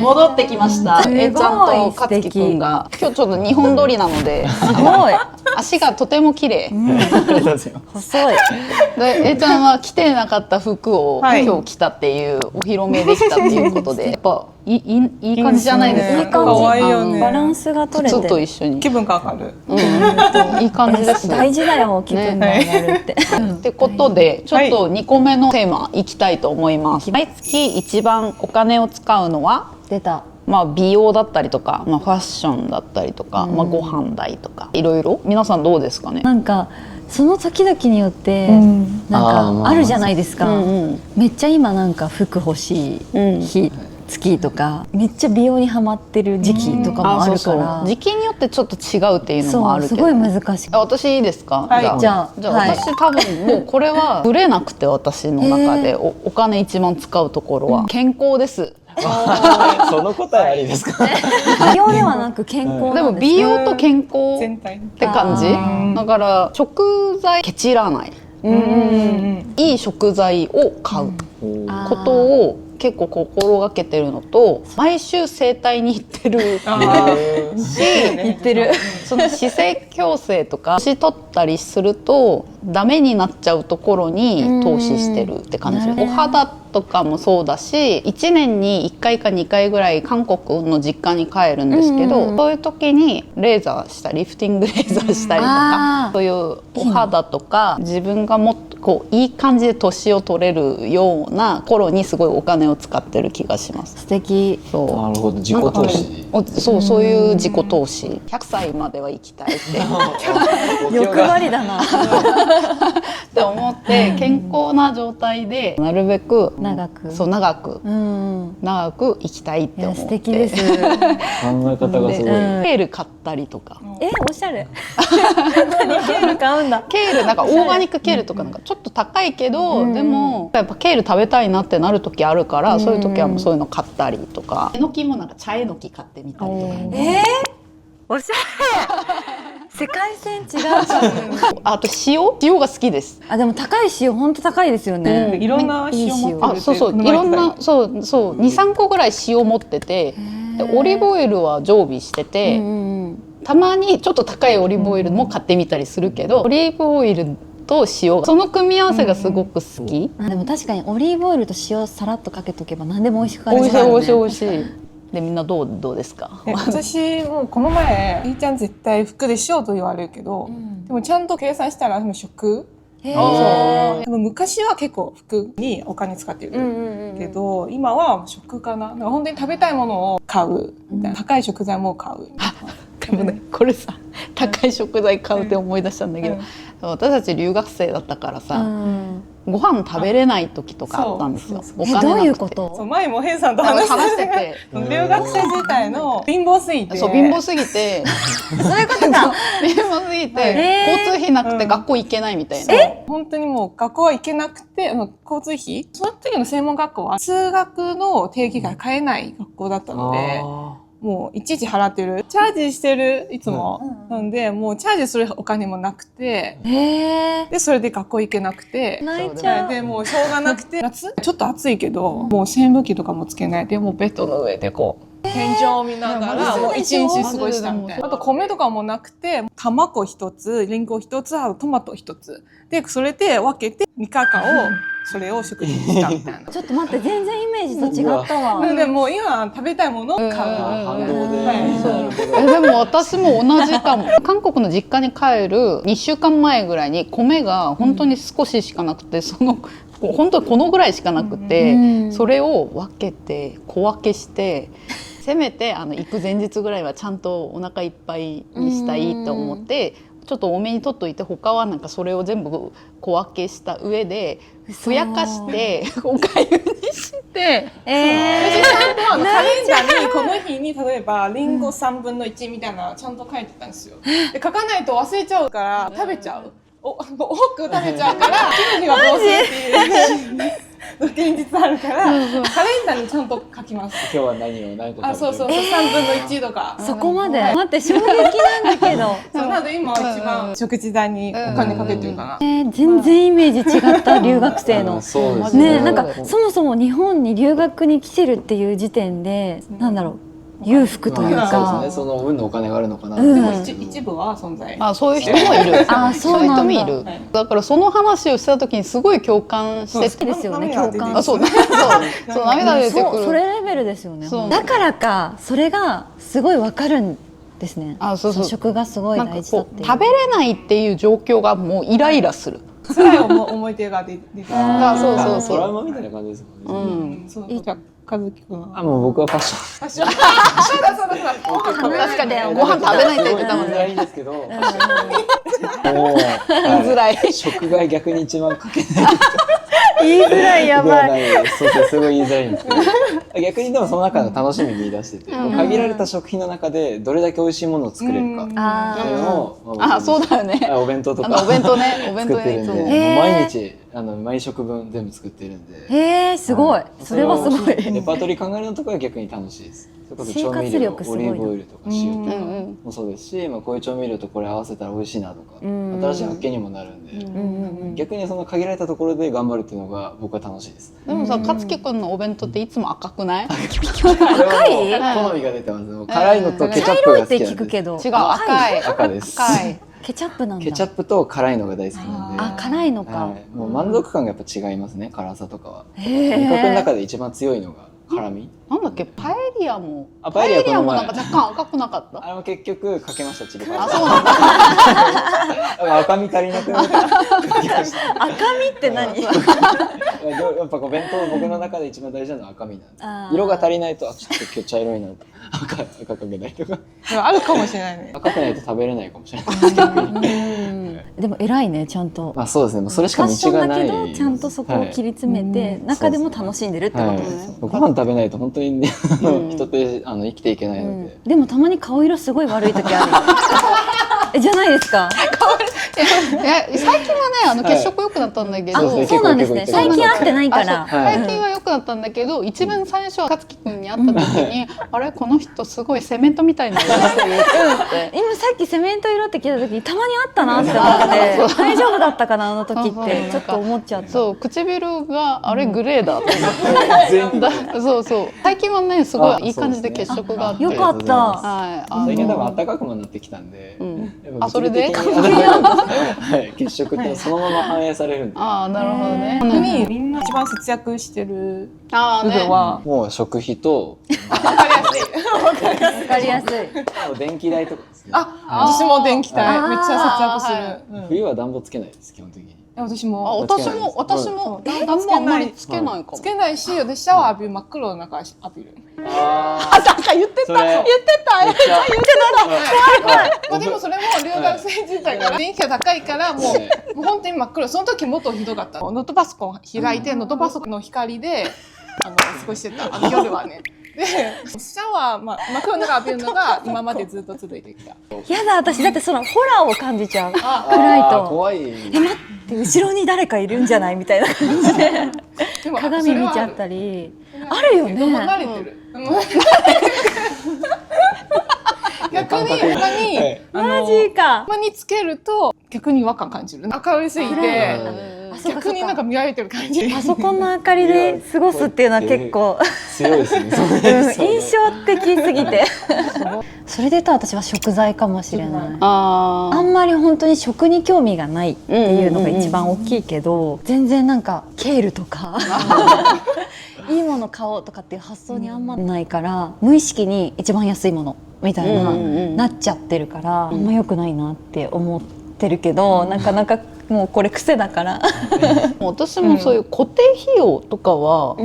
戻ってきました。すごいちゃんとかつきくんが今日ちょっと2本撮りなので、すごい。足がとても綺麗。細い。で、ちゃんは着てなかった服をはい今日着たっていうお披露目できたっていうことで、やっぱいい感じじゃないですか。いい感じ。可愛いよねバランスが取れて靴と一緒に。気分が上がる。いい感じです。大事だよ、気分が上がるって。ってことで、ちょっと2個目のテーマいきたいと思います。毎月一番お金を使うのは、出た。まあ、美容だったりとか、まあ、ファッションだったりとか、まあ、ご飯代とかいろいろ皆さんどうですかね。なんかその時々によってなんかあるじゃないですか。めっちゃ今なんか服欲しい日、月とかめっちゃ美容にハマってる時期とかもあるから、時期によってちょっと違うっていうのもあるけど、すごい難しい。私いいですか。じゃあ私多分もうこれはぶれなくて、私の中でお金一番使うところは健康です。その答えありですか。美容ではなく健康。でも美容と健康全体って感じ。だから食材ケチらない、いい食材を買うことを結構心がけてるのと、毎週整体に行ってるし、言ってる。その姿勢矯正とか年取ったりするとダメになっちゃうところに投資してるって感じです。お肌とかもそうだし、1年に1回か2回ぐらい韓国の実家に帰るんですけど、そういう時にレーザーしたりリフティングレーザーしたりとか、そういうお肌とか自分がもっとこういい感じで年を取れるような頃にすごいお金を使ってる気がします。素敵。そう、なるほど、自己投資。そういう自己投資。100歳までは生きたいって欲張りだなって思って、健康な状態でなるべく長く長く生きたいって思って。素敵です。考え方がすごい。ケール買ったりとか。おしゃれ。何ケール買うんだ。ケールなんかオーガニックケールとかなんかちょっと高いけど、でもやっぱケール食べたいなってなる時あるから、そういう時はもうそういうの買ったりとか。えのきもなんか茶えのき買ってみたりとか。おしゃれ。世界線違うかも。あと塩が好きです。でも高い塩本当高いですよね。いろんな塩持ってる。そういろんなそう2、3個ぐらい塩持ってて、オリーブオイルは常備してて、たまにちょっと高いオリーブオイルも買ってみたりするけど、オリーブオイルと塩、その組み合わせがすごく好き。でも確かにオリーブオイルと塩さらっとかけとけば何でも美味しく感じる。美味しい。でみんなどうですか。私もこの前いいちゃん絶対服でしようと言われるけど、でもちゃんと計算したら食。でも昔は結構服にお金使ってるけど、今は食かな。だから本当に食べたいものを買うみたいな、高い食材も買う。でもね、これさ、高い食材買うって思い出したんだけど、私たち留学生だったからさ、ご飯食べれない時とかあったんですよ。お金なくて。どういうこと？前もヘイさんと話してて、留学生自体の貧乏すぎて、貧乏すぎて、そういうことだ。貧乏すぎて交通費なくて学校行けないみたいな。本当にもう学校は行けなくて、交通費、その時の専門学校は通学の定期が買えない学校だったので、もういちいち払ってる、チャージしてる、いつも、なんでもうチャージするお金もなくて、でそれで学校行けなくて、泣いちゃう。でもうしょうがなくて、夏ちょっと暑いけど、もう扇風機とかもつけないで、もうベッドの上でこう天井を見ながらもう一日過ごしたみたいな。あと米とかもなくて、卵一つ、リンゴ一つ、あとトマト一つで、それで分けて3日間をそれを食事にしたみたいな。ちょっと待って、全然イメージと違ったわ。でも今食べたいものを買う。でも私も同じかも。韓国の実家に帰る2週間前ぐらいに米が本当に少ししかなくて、本当にこのぐらいしかなくて、それを分けて小分けして、せめて行く前日ぐらいはちゃんとお腹いっぱいにしたいと思って、ちょっと多めに取っといて、他はなんかそれを全部小分けした上でふやかしておかゆにして、ちゃんとカレンダーにこの日に例えばリンゴ3分の1みたいなちゃんと書いてたんですよ。で書かないと忘れちゃうから食べちゃう。多く食べちゃうから次の日はどうするっていう。現実あるからカレンダーにちゃんと書きます。今日は何を何個食べてるあ、そうそうそう、3分の1とか。そこまで待って衝撃なんだけどそうなので今は一番食事代にお金かけてるかな。全然イメージ違った留学生のそうですね、なんかそもそも日本に留学に来てるっていう時点でなんだろう裕福というそうかですね、その分のお金があるのかな。でも一部は存在。あ、そういう人もいる。あ、そうなんだ。そういう人もいる。だからその話をした時にすごい共感して好きですよね、共感。あ、そうね。そう涙出てくる。それレベルですよね。そうだからかそれがすごいわかるんですね。あ、そうそう。食がすごい大事だっていう。食べれないっていう状況がもうイライラする。辛い思い出が出てくる。あ、そうそうトラウそマみたいな感じですもう。んね。そう。じゃあ和樹くんは。あ、もう僕はファッション。そうだそうだそうだ。確かにご飯食べないって言ってたもんすごい言いづらいね。んですけど、もう言いづらい。食が逆に一番かけない。言いづらいやばい。そうそう、すごい言いづらいんですけど、逆にでもその中の楽しみ見出してて、限られた食品の中でどれだけ美味しいものを作れるかっていうのを、あ、そうだよね。お弁当とかお弁当ね、お弁当作ってるんで、もう毎日毎食分全部作ってるんで。へえ、すごい。それはすごい。レパートリー考えるのとかは逆に楽しいです。それこそ調味料、オリーブオイルとか塩とかもそうですし、こういう調味料とこれ合わせたら美味しいなとか、新しい発見にもなるんで、逆にその限られたところで頑張るっていうのが僕は楽しいです。でもさ、勝樹くんのお弁当っていつも赤くない？赤い？好みが出てます。辛いのとケチャップが好きなんで。聞くけど。違う、赤い。赤です。赤い。ケチャップなんだ。ケチャップと辛いのが大好きなんで。あ、辛いのか。もう満足感がやっぱ違いますね、辛さとかは。味覚の中で一番強いのが辛み。なんだっけ、パエリアも。あ、パエリアもなんか若干赤くなかった。あれも結局かけました、チリパウダー。あ、そうなんだ。赤み足りなくなって。赤みって何？やっぱ弁当僕の中で一番大事なのは赤身なんで、色が足りないと、ちょっと今日茶色いなと赤かけないとかでもあるかもしれないね。赤くないと食べれないかもしれないです逆に。でも偉いね、ちゃんと。まあそうですね、もうそれしか道がない。ファッションだけどちゃんとそこを切り詰めて中でも楽しんでるってことね。ご飯食べないと本当に人って生きていけないので。でもたまに顔色すごい悪い時ある。じゃないですか。いや、最近はね、血色良くなったんだけど。そうなんですね。最近会ってないから。最近は良くなったんだけど、一番最初勝樹くんに会った時に、あれこの人すごいセメントみたいな色してるって。今さっきセメント色って聞いた時にたまにあったなって思って大丈夫だったかなあの時ってちょっと思っちゃった。そう、唇があれグレーだと思って。そうそう。最近はね、すごいいい感じで血色があって。よかった。はい。最近多分暖かくもなってきたんで。あ、それで？はい、血色ってそのまま反映されるんで。ああ、なるほどね。逆にみんな一番節約してる部分はもう食費とわかりやすい。わかりやすい。電気代とかですね。あ、私も電気代めっちゃ節約する。冬は暖房つけないです基本的に。私も私も暖房あんまりつけないかも。つけないし、私シャワー浴びる真っ黒の中浴びる。あ、なんか言ってた。まあでもそれも留学生時代から電気が高いからもう本当に真っ黒。その時もっとひどかった。ノートパソコン開いてノートパソコンの光で過ごしてた。夜はね。でシャワー真っ黒の中浴びるのが今までずっと続いてきた。やだ、私だってそのホラーを感じちゃう。暗いと。怖い。待って後ろに誰かいるんじゃないみたいな感じで鏡見ちゃったりあるよね。慣れてる。逆にマジか。たまにつけると逆に違和感感じる。明るすぎて逆になんか見られてる感じ。パソコンの明かりで過ごすっていうのは結構強いですね。印象的すぎて。それで言うと私は食材かもしれない。あんまり本当に食に興味がないっていうのが一番大きいけど、全然なんかケールとかいいもの買おうとかっていう発想にあんまないから、無意識に一番安いものみたいななっちゃってるから、あんま良くないなって思ってるけど、なかなかもうこれ癖だから私もそういう固定費用とかは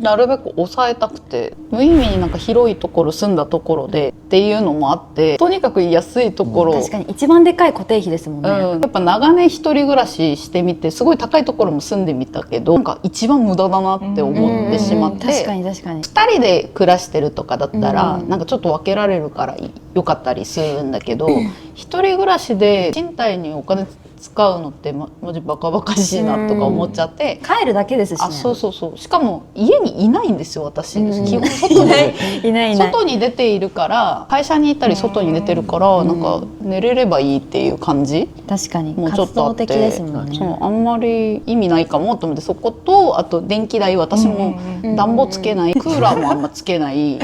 なるべく抑えたくて、無意味になんか広いところ住んだところでっていうのもあって、とにかく安いところ、確かに一番でかい固定費ですもんね。やっぱ長年一人暮らししてみてすごい高いところも住んでみたけど、なんか一番無駄だなって思ってしまって、確かに確かに。2人で暮らしてるとかだったらなんかちょっと分けられるからよかったりするんだけど、一人暮らしで賃貸にお金使うのってマジバカバカしいなとか思っちゃって、帰るだけですしね。あ、そうそうそう。しかも家にいないんですよ私。基本外にいない外に出ているから、会社に行ったり外に出てるから、なんか寝れればいいっていう感じ。確かにもうちょっとあって、活動的ですもんね。そうあんまり意味ないかもと思って、そこと、あと電気代、私も暖房つけない、クーラーもあんまつけない、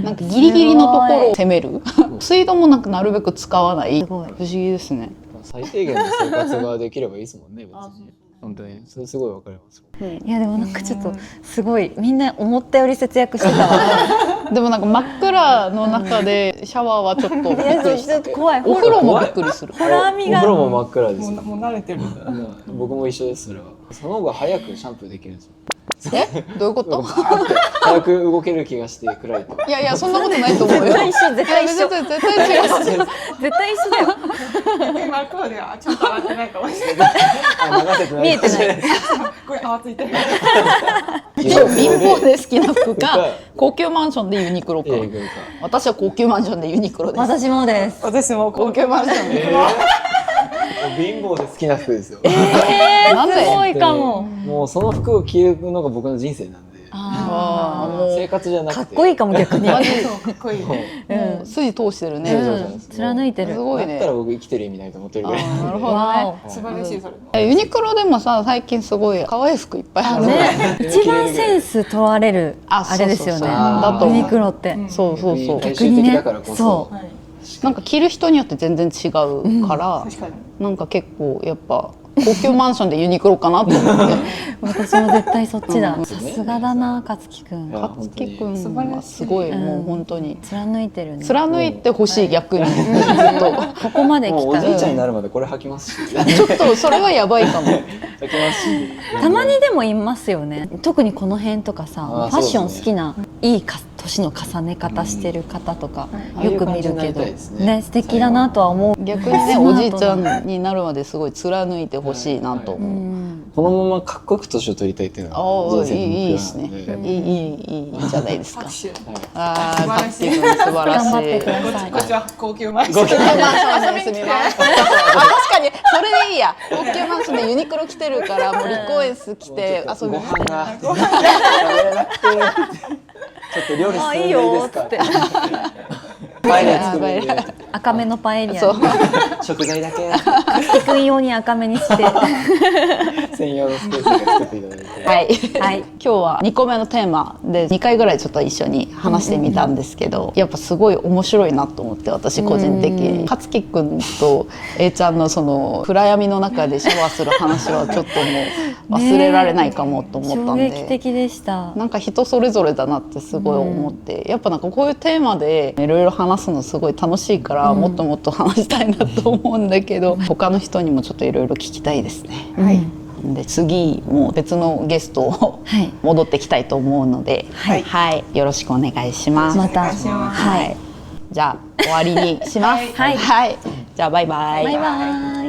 なんかギリギリのところを攻める。水道もなんかなるべく使わない。不思議ですね。最低限の生活ができればいいですもんね、別に。本当にそれすごいわかります。いやでもなんかちょっとすごいみんな思ったより節約してたわ。でもなんか真っ暗の中でシャワーはちょっとびっくりした。怖い。お風呂もびっくりする。ホラー味が。お風呂も真っ暗です。もう慣れてる。僕も一緒ですそれは。その方が早くシャンプーできるんですよ。どういうこと？早く動ける気がして暗いと。いやいやそんなことないと思うよ。絶対一緒絶対一緒絶対違う。絶対一緒だよ。今こうではちゃんと洗ってないかもしれない。流せてない。見えてない。これ泡ついてる。貧乏で好きな服か高級マンションでユニクロか。私は高級マンションでユニクロです。私もです。私も高級マンションで。貧乏で好きな服ですよ。なんで？すごいかも。もうその服を着るのが僕の人生なんで。生活じゃなくて。かっこいいかも逆に。マジかっこいい。もう筋通してるね。貫いてる。すごいね。だったら僕生きてる意味ないと思ってるぐらい。なるほどね。素晴らしいそれ。ユニクロでもさ最近すごい可愛い服いっぱいあるね。一番センス問われるあれですよね。ユニクロって。そうそうそう。逆にね。そう。なんか着る人によって全然違うから、なんか結構やっぱ高級マンションでユニクロかなと思って。私も絶対そっちだ。さすがだな勝木くん。勝木くんはすごいもう本当に貫いてるね。貫いてほしい逆にずっとここまで来た。おじいちゃんになるまでこれ履きますし。ちょっとそれはやばいかも。履きますし。たまにでもいますよね。特にこの辺とかさ、ファッション好きないい年の重ね方してる方とかよく見るけど、ね素敵だなとは思う。逆にねおじいちゃんになるまですごい貫いてほしいなと思う。このままかっこよく年を取りたいっていうのはいいですね。いいじゃないですか。ああ、勝木素くん素晴らしい。頑張ってください。こっちは高級マンション。高級マンションに住みます。確かにそれでいいや。高級マンションでユニクロ着てるからもうリコエス着て遊びご飯が食べれなくてちょっと料理進んでいいですかってパエリア作るんで赤めのパエリア食材だけ勝木くん用に赤めにして専用のスペースが作っていただいてはい、今日は2個目のテーマで2回ぐらいちょっと一緒に話してみたんですけど、やっぱすごい面白いなと思って、私個人的に勝木くんと A ちゃんのその暗闇の中でシャワーする話はちょっともう忘れられないかもと思ったんで、衝撃的でした。なんか人それぞれだなってすごい思って、やっぱなんかこういうテーマでいろいろ話すのすごい楽しいから、もっともっと話したいなと思うんだけど、他の人にもちょっといろいろ聞きたいですね。はい。で次も別のゲストを戻ってきたいと思うので、はい、よろしくお願いします。また、はい、じゃあ終わりにします。はい、じゃあバイバイ。バイバイ。